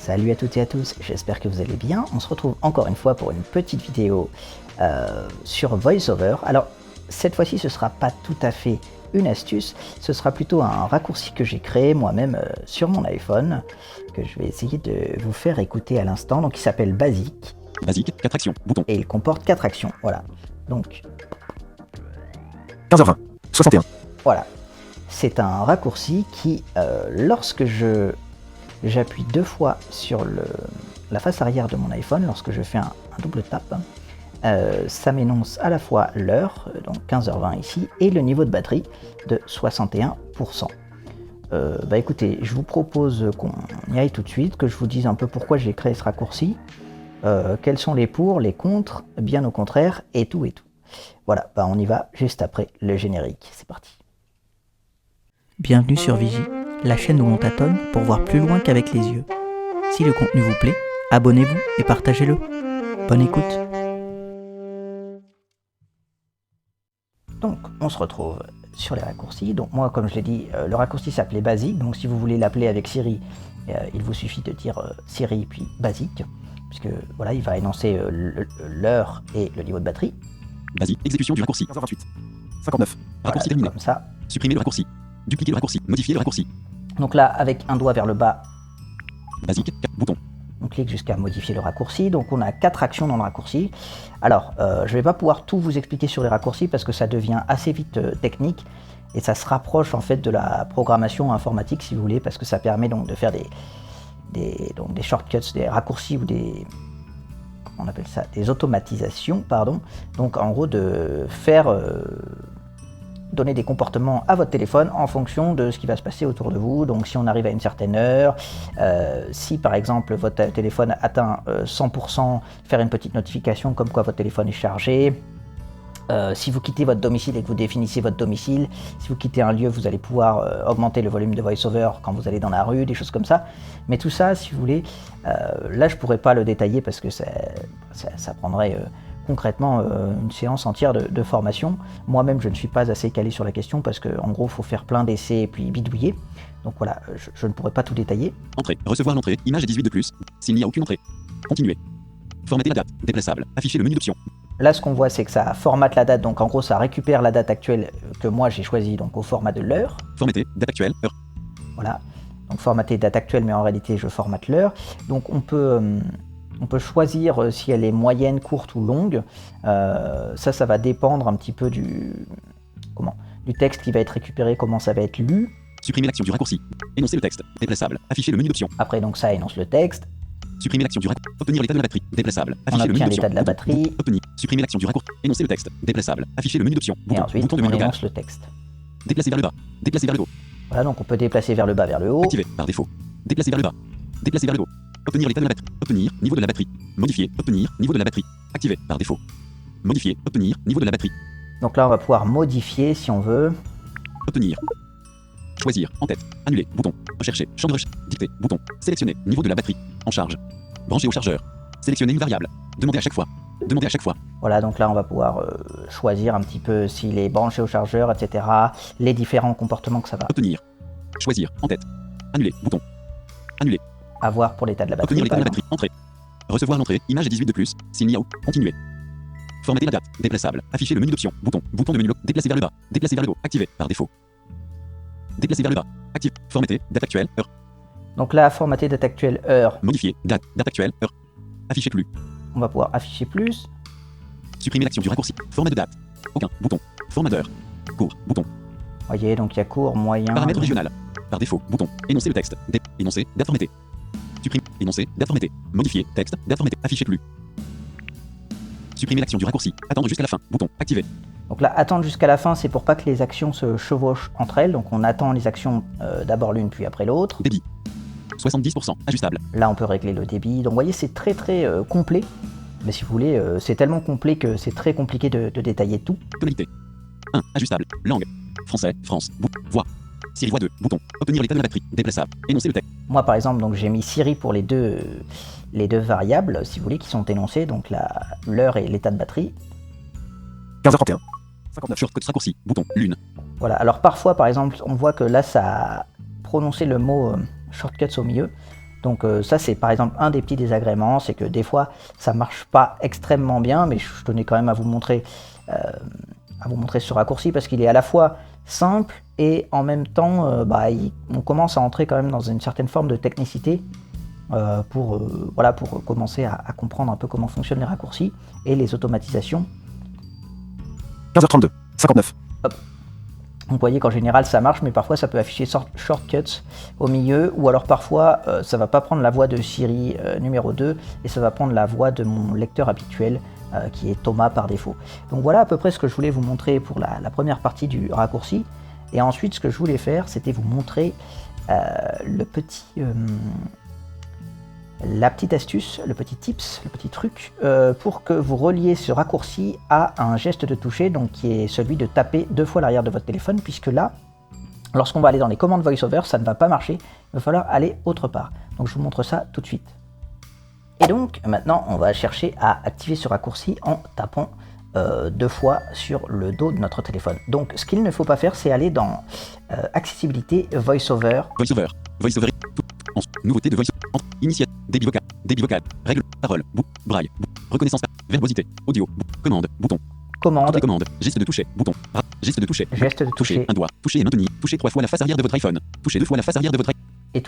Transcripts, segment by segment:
Salut à toutes et à tous, j'espère que vous allez bien. On se retrouve encore une fois pour une petite vidéo sur VoiceOver. Alors cette fois-ci ce sera pas tout à fait une astuce, ce sera plutôt un raccourci que j'ai créé moi-même sur mon iPhone, que je vais essayer de vous faire écouter à l'instant. Donc il s'appelle Basic. Basic, 4 actions, bouton. Et il comporte 4 actions, voilà. Donc 15h20, 61. Voilà, c'est un raccourci qui, lorsque j'appuie 2 fois sur la face arrière de mon iPhone, lorsque je fais un double tap, ça m'énonce à la fois l'heure, donc 15h20 ici, et le niveau de batterie de 61%. Écoutez, je vous propose qu'on y aille tout de suite, que je vous dise un peu pourquoi j'ai créé ce raccourci, quels sont les pour, les contre, bien au contraire, et tout et tout. Voilà, on y va juste après le générique, c'est parti. Bienvenue sur Vigie, la chaîne où on tâtonne pour voir plus loin qu'avec les yeux. Si le contenu vous plaît, abonnez-vous et partagez-le. Bonne écoute. Donc, on se retrouve sur les raccourcis. Donc moi, comme je l'ai dit, le raccourci s'appelait Basic. Donc si vous voulez l'appeler avec Siri, il vous suffit de dire Siri puis Basic, puisque voilà, il va énoncer l'heure et le niveau de batterie. Basic, exécution du raccourci. 15h28, 59. Raccourci terminé. Comme ça. Supprimer le raccourci. Dupliquer le raccourci. Modifier le raccourci. Donc là, avec un doigt vers le bas. Basic, bouton. On clique jusqu'à modifier le raccourci. Donc on a 4 actions dans le raccourci. Alors, je ne vais pas pouvoir tout vous expliquer sur les raccourcis parce que ça devient assez vite technique et ça se rapproche en fait de la programmation informatique si vous voulez, parce que ça permet donc de faire des shortcuts, des raccourcis ou des, comment on appelle ça, des automatisations, pardon. Donc en gros de faire donner des comportements à votre téléphone en fonction de ce qui va se passer autour de vous. Donc si on arrive à une certaine heure, si par exemple votre téléphone atteint 100%, faire une petite notification comme quoi votre téléphone est chargé. Si vous quittez votre domicile et que vous définissez votre domicile, si vous quittez un lieu, vous allez pouvoir augmenter le volume de VoiceOver quand vous allez dans la rue, des choses comme ça. Mais tout ça, si vous voulez, là je pourrais pas le détailler parce que ça prendrait concrètement une séance entière de formation. Moi-même, je ne suis pas assez calé sur la question parce qu'en gros, il faut faire plein d'essais et puis bidouiller. Donc voilà, je ne pourrais pas tout détailler. Entrée, recevoir l'entrée, image 18 de plus. S'il n'y a aucune entrée, continuer. Formater la date, déplaçable, afficher le menu d'options. Là, ce qu'on voit, c'est que ça formate la date. Donc en gros, ça récupère la date actuelle que moi j'ai choisie donc au format de l'heure. Formater, date actuelle, heure. Voilà. Donc formater date actuelle, mais en réalité, je formate l'heure. Donc on peut choisir si elle est moyenne, courte ou longue. Ça va dépendre un petit peu du texte qui va être récupéré, comment ça va être lu. Supprimer l'action du raccourci. Énoncer le texte. Déplaçable. Afficher le menu d'options. Après, donc ça énonce le texte. Supprimer l'action du raccourci. Obtenir l'état de la batterie. Déplaçable. On Afficher le menu obtient d'options. l'état de la batterie. Obtenir. Supprimer l'action du raccourci. Énoncer le texte. Déplaçable. Afficher le menu d'options. Et ensuite, bouton de on menu local. énonce le texte. Déplacer vers le bas. Déplacer vers le haut. Voilà, donc on peut déplacer vers le bas, vers le haut. Activer par défaut. Déplacer vers le bas. Déplacer vers le haut. Obtenir l'état de la batterie. Obtenir niveau de la batterie. Modifier. Obtenir niveau de la batterie. Activer par défaut. Modifier. Obtenir niveau de la batterie. Donc là, on va pouvoir modifier si on veut. Obtenir. Choisir. En tête. Annuler. Bouton. Rechercher. Champ de recherche. Dicter. Bouton. Sélectionner. Niveau de la batterie. En charge. Brancher au chargeur. Sélectionner une variable. Demander à chaque fois. Demander à chaque fois. Voilà, donc là, on va pouvoir choisir un petit peu s'il est branché au chargeur, etc. Les différents comportements que ça va Obtenir. Choisir. En tête. Annuler. Bouton. Annuler. avoir pour l'état de la batterie. Obtenir l'état de la par batterie. Entrée. Recevoir l'entrée. Image 18 de plus. S'il n'y a aucun. Continuer. Formater la date. Déplaçable. Afficher le menu d'options. Bouton. Bouton de menu. Déplacer vers le bas. Déplacer vers le haut. Activer. Par défaut. Déplacer vers le bas. Active. Formater. Date actuelle. Heure. exemple. Donc là, formater date actuelle, heure. Modifier. Date. Date actuelle. Heure. Afficher plus. On va pouvoir afficher plus. Supprimer l'action du raccourci. Format de date. Aucun. Bouton. Format d'heure. Court. Bouton. Vous voyez, donc il y a court, moyen. Paramètres régional. Par défaut. Bouton. Énoncer le texte. Énoncer. Date formatée. Supprimer. Énoncer. Date formatée. Modifier. Texte. Date formatée. Afficher plus. Supprimer l'action du raccourci. Attendre jusqu'à la fin. Bouton. Activer. Donc là, attendre jusqu'à la fin, c'est pour pas que les actions se chevauchent entre elles. Donc on attend les actions d'abord l'une puis après l'autre. Débit. 70%. Ajustable. Là, on peut régler le débit. Donc vous voyez, c'est très complet. Mais si vous voulez, c'est tellement complet que c'est très compliqué de détailler tout. Tonalité. 1. Ajustable. Langue. Français. France. Voix. Siri voix 2. Bouton. Obtenir l'état de la batterie. Déplaçable. Énoncer le texte. Moi, par exemple, donc j'ai mis Siri pour les deux variables, si vous voulez, qui sont énoncées, donc l'heure et l'état de batterie. 15h31. 59. Shortcut raccourci. Bouton. Lune. Voilà. Alors parfois, par exemple, on voit que là, ça a prononcé le mot shortcuts au milieu. Donc ça c'est par exemple un des petits désagréments, c'est que des fois ça marche pas extrêmement bien, mais je tenais quand même à vous montrer ce raccourci parce qu'il est à la fois simple et en même temps on commence à entrer quand même dans une certaine forme de technicité pour commencer à comprendre un peu comment fonctionnent les raccourcis et les automatisations. 15h32, 59. Hop. Vous voyez qu'en général ça marche, mais parfois ça peut afficher shortcuts au milieu, ou alors parfois ça va pas prendre la voix de Siri numéro 2 et ça va prendre la voix de mon lecteur habituel qui est Thomas par défaut. Donc voilà à peu près ce que je voulais vous montrer pour la première partie du raccourci. Et ensuite ce que je voulais faire, c'était vous montrer la petite astuce, le petit tips, le petit truc pour que vous reliez ce raccourci à un geste de toucher, donc qui est celui de taper 2 fois l'arrière de votre téléphone, puisque là, lorsqu'on va aller dans les commandes VoiceOver, ça ne va pas marcher, il va falloir aller autre part. Donc je vous montre ça tout de suite. Et donc maintenant, on va chercher à activer ce raccourci en tapant 2 fois sur le dos de notre téléphone. Donc ce qu'il ne faut pas faire, c'est aller dans accessibilité VoiceOver. VoiceOver. Nouveauté de VoiceOver. Initiative. Débit vocal. Règle. Parole. Braille. Reconnaissance. Verbosité. Audio. Commande. Bouton. Commande. Geste de toucher. Bouton. Geste de toucher. Toucher. Un doigt. Toucher et maintenir. Toucher 3 fois la face arrière de votre iPhone. Toucher 2 fois la face arrière de votre iPhone. Et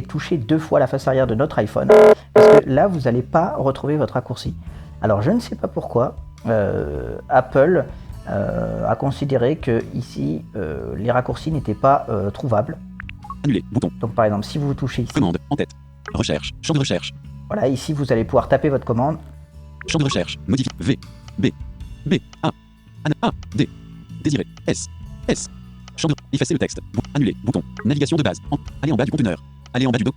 toucher 2 fois la face arrière de notre iPhone. Parce que là, vous n'allez pas retrouver votre raccourci. Alors je ne sais pas pourquoi Apple a considéré que ici les raccourcis n'étaient pas trouvables. Annuler. Bouton. Donc par exemple, si vous touchez ici. Commande. En tête. Recherche. Champ de recherche. Voilà, ici vous allez pouvoir taper votre commande. Champ de recherche. Modifier. V. B. A. A. D. Désiré. S. Champ de... Effacer le texte. Annuler. Bouton. Navigation de base. Aller en bas du conteneur. Aller en bas du dos.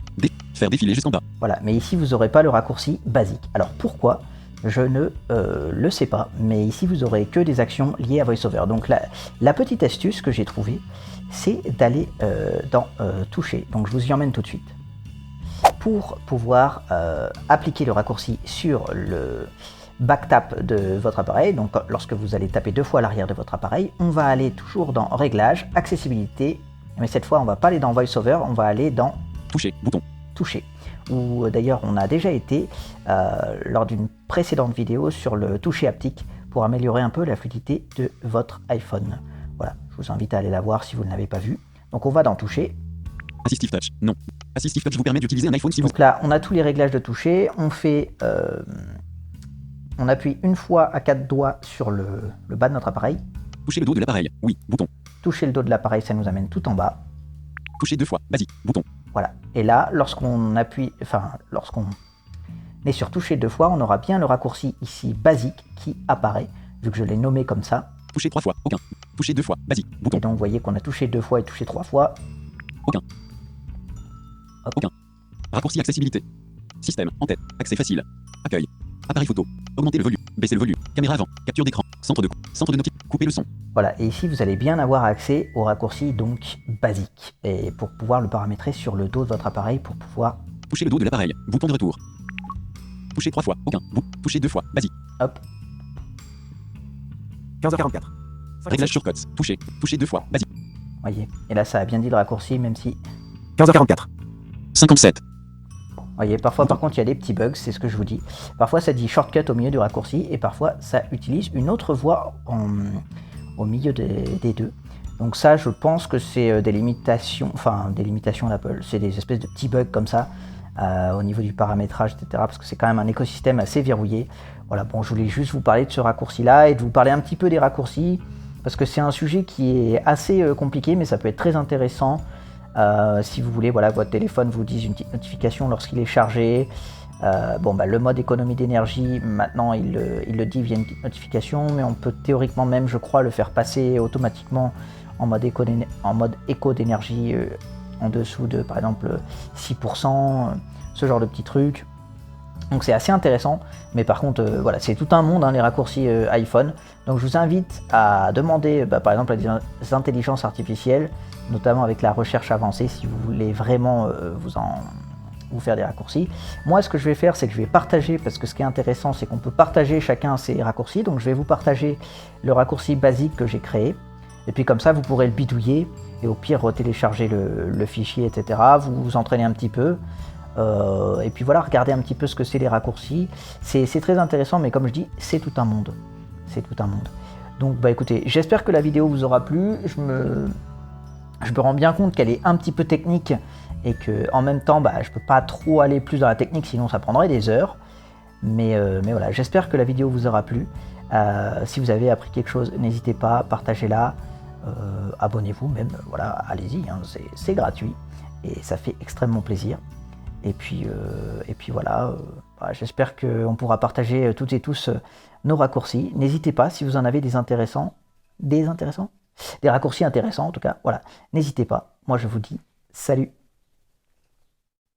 Faire défiler jusqu'en bas. Voilà, mais ici vous n'aurez pas le raccourci basique. Alors pourquoi ? Je ne le sais pas, mais ici vous aurez que des actions liées à VoiceOver. Donc la petite astuce que j'ai trouvée, c'est d'aller dans toucher. Donc je vous y emmène tout de suite. Pour pouvoir appliquer le raccourci sur le backtap de votre appareil, donc lorsque vous allez taper 2 fois à l'arrière de votre appareil, on va aller toujours dans Réglages, Accessibilité, mais cette fois on va pas aller dans VoiceOver, on va aller dans Toucher. Bouton. Toucher. Où d'ailleurs on a déjà été lors d'une précédente vidéo sur le toucher haptique pour améliorer un peu la fluidité de votre iPhone. Voilà, je vous invite à aller la voir si vous ne l'avez pas vue. Donc on va dans toucher. Assistive Touch. Non. Assistive Touch vous permet d'utiliser un iPhone si vous... Donc là on a tous les réglages de toucher. On appuie une fois à 4 doigts sur le bas de notre appareil. Toucher le dos de l'appareil. Oui. Bouton. Toucher le dos de l'appareil, ça nous amène tout en bas. Toucher 2 fois. Basique. Bouton. Voilà. Et là, lorsqu'on est sur toucher 2 fois, on aura bien le raccourci ici basique qui apparaît, vu que je l'ai nommé comme ça. Toucher 3 fois. Aucun. Toucher 2 fois. Basique. Bouton. Et donc vous voyez qu'on a touché 2 fois et touché 3 fois. Aucun. Hop. Aucun. Raccourci accessibilité. Système. En tête. Accès facile. Accueil. Appareil photo. Augmenter le volume. Baisser le volume. Caméra avant. Capture d'écran. Centre de notification. Couper le son. Voilà, et ici vous allez bien avoir accès au raccourci donc basique, et pour pouvoir le paramétrer sur le dos de votre appareil pour pouvoir... Toucher le dos de l'appareil. Bouton de retour. Toucher 3 fois. Aucun. Toucher 2 fois. Basique. Hop. 15h44. Réglage shortcuts. Toucher. Toucher 2 fois. Basique. Voyez, et là ça a bien dit le raccourci, même si... 15h44. 57. Voyez, parfois par contre il y a des petits bugs, c'est ce que je vous dis. Parfois ça dit shortcut au milieu du raccourci, et parfois ça utilise une autre voie au milieu des deux. Donc ça, je pense que c'est des limitations d'Apple. C'est des espèces de petits bugs comme ça au niveau du paramétrage, etc. Parce que c'est quand même un écosystème assez verrouillé. Voilà, bon, je voulais juste vous parler de ce raccourci-là et de vous parler un petit peu des raccourcis, parce que c'est un sujet qui est assez compliqué, mais ça peut être très intéressant si vous voulez, voilà, votre téléphone vous dise une petite notification lorsqu'il est chargé. Le mode économie d'énergie, maintenant il le dit via une petite notification, mais on peut théoriquement même, je crois, le faire passer automatiquement en mode éco d'énergie en dessous de, par exemple, 6%, ce genre de petits trucs. Donc c'est assez intéressant, mais par contre, voilà, c'est tout un monde, hein, les raccourcis iPhone. Donc je vous invite à demander, par exemple, à des intelligences artificielles, notamment avec la recherche avancée, si vous voulez vraiment vous faire des raccourcis. Moi, ce que je vais faire, c'est que je vais partager, parce que ce qui est intéressant, c'est qu'on peut partager chacun ses raccourcis. Donc je vais vous partager le raccourci basique que j'ai créé, et puis comme ça, vous pourrez le bidouiller, et au pire, retélécharger le fichier, etc. Vous vous entraînez un petit peu. Et puis voilà, regardez un petit peu ce que c'est les raccourcis. C'est très intéressant, mais comme je dis, c'est tout un monde. C'est tout un monde. Donc bah écoutez, j'espère que la vidéo vous aura plu. Je me rends bien compte qu'elle est un petit peu technique et que en même temps, bah, je peux pas trop aller plus dans la technique, sinon ça prendrait des heures. Mais voilà, j'espère que la vidéo vous aura plu. Si vous avez appris quelque chose, n'hésitez pas, partagez-la, abonnez-vous même, voilà, allez-y, hein, c'est gratuit et ça fait extrêmement plaisir. Et puis voilà, voilà, j'espère qu'on pourra partager toutes et tous nos raccourcis. N'hésitez pas, si vous en avez des raccourcis intéressants en tout cas, voilà, n'hésitez pas. Moi je vous dis salut.